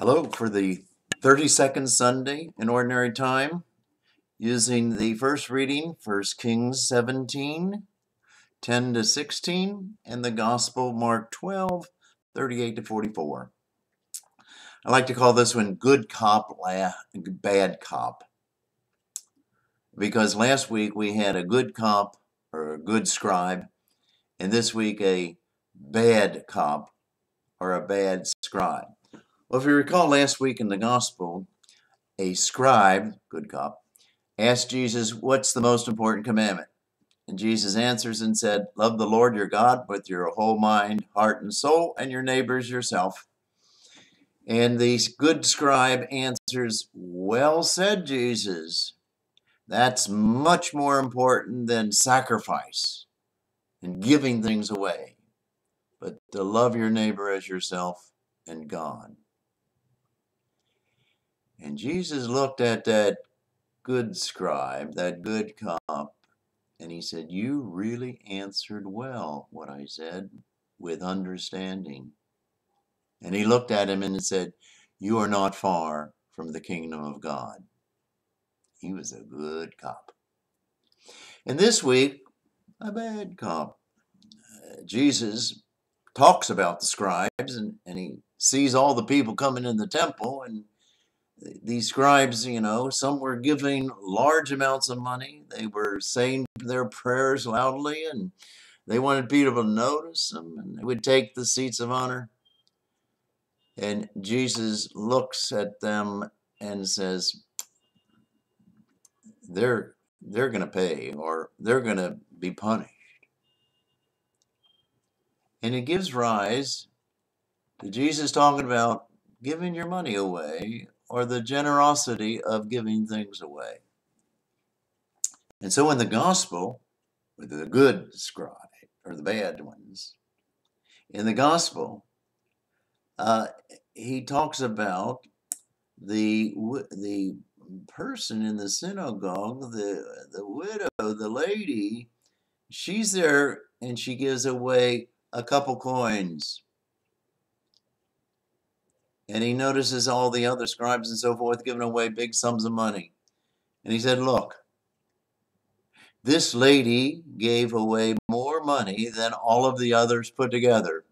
Hello, for the 32nd Sunday in Ordinary Time, using the first reading, 1 Kings 17, 10 to 16, and the Gospel, Mark 12, 38 to 44. I like to call this one Good Cop, Bad Cop, because last week we had a good cop, or a good scribe, and this week a bad cop, or a bad scribe. Well, if you recall last week in the Gospel, a scribe, good cop, asked Jesus, "What's the most important commandment?" And Jesus answers and said, "Love the Lord your God with your whole mind, heart, and soul, and your neighbors yourself." And the good scribe answers, "Well said, Jesus. That's much more important than sacrifice and giving things away, but to love your neighbor as yourself and God." And Jesus looked at that good scribe, that good cop, and he said, "You really answered well what I said with understanding." And he looked at him and said, "You are not far from the kingdom of God." He was a good cop. And this week, a bad cop. Jesus talks about the scribes, and he sees all the people coming in the temple, and these scribes, some were giving large amounts of money. They were saying their prayers loudly, and they wanted people to notice them, and they would take the seats of honor. And Jesus looks at them and says, they're going to pay, or they're going to be punished. And it gives rise to Jesus talking about giving your money away, or the generosity of giving things away. And so in the gospel, with the good scribe, or the bad ones, in the gospel, he talks about the person in the synagogue, the widow, the lady. She's there and she gives away a couple coins. And he notices all the other scribes and so forth giving away big sums of money. And he said, "Look, this lady gave away more money than all of the others put together.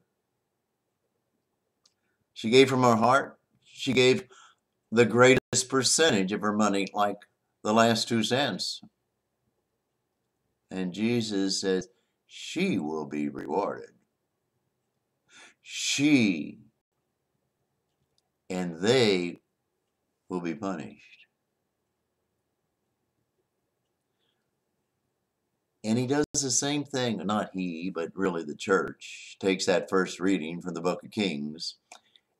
She gave from her heart. She gave the greatest percentage of her money, like the last 2 cents. And Jesus says, she will be rewarded. She and they will be punished." And he does the same thing, not he, but really the church, takes that first reading from the book of Kings.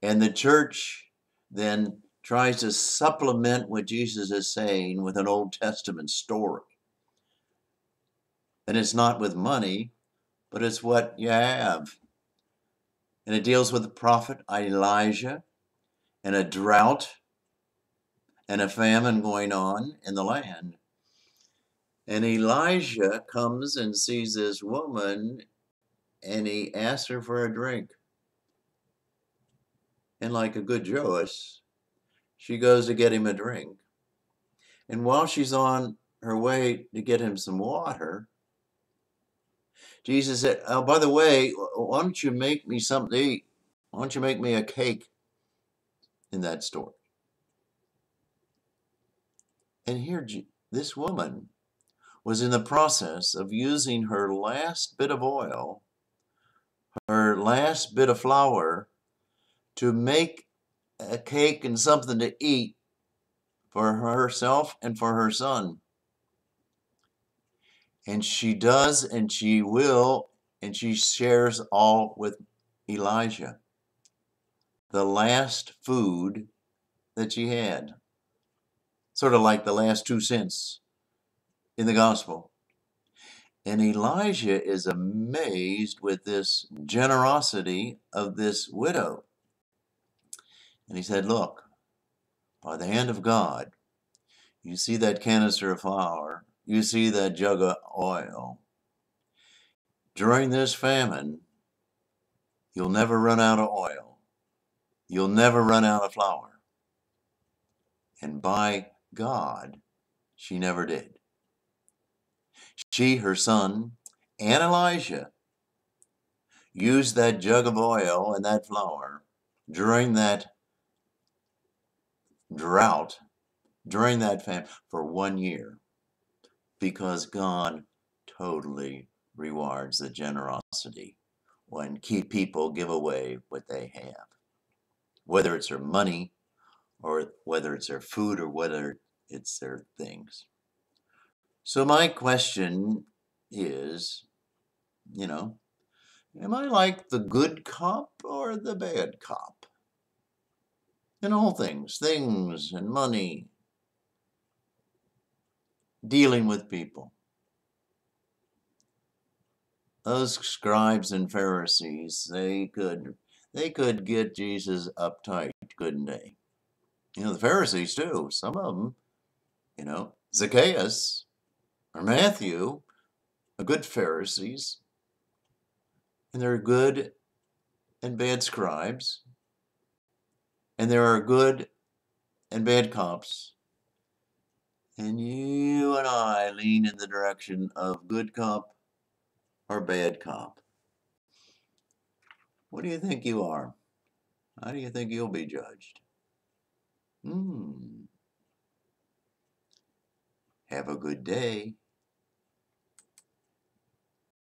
And the church then tries to supplement what Jesus is saying with an Old Testament story. And it's not with money, but it's what you have. And it deals with the prophet Elijah and a drought and a famine going on in the land. And Elijah comes and sees this woman, and he asks her for a drink. And like a good Jewess, she goes to get him a drink. And while she's on her way to get him some water, Jesus said, "Oh, by the way, why don't you make me something to eat? Why don't you make me a cake?" In that story. And here, this woman was in the process of using her last bit of oil, her last bit of flour, to make a cake and something to eat for herself and for her son. And she does, and she will, and she shares all with Elijah. The last food that she had. Sort of like the last 2 cents in the gospel. And Elijah is amazed with this generosity of this widow. And he said, "Look, by the hand of God, you see that canister of flour, you see that jug of oil. During this famine, you'll never run out of oil. You'll never run out of flour. And by God, she never did. She, her son, and Elijah used that jug of oil and that flour during that drought, during that famine, for 1 year, because God totally rewards the generosity when people give away what they have, whether it's their money or whether it's their food or whether it's their things. So my question is, am I like the good cop or the bad cop? In all things and money, dealing with people. Those scribes and Pharisees, they could get Jesus uptight, couldn't they? The Pharisees too, some of them, Zacchaeus or Matthew, are good Pharisees, and there are good and bad scribes, and there are good and bad cops, and you and I lean in the direction of good cop or bad cop. What do you think you are? How do you think you'll be judged? Have a good day.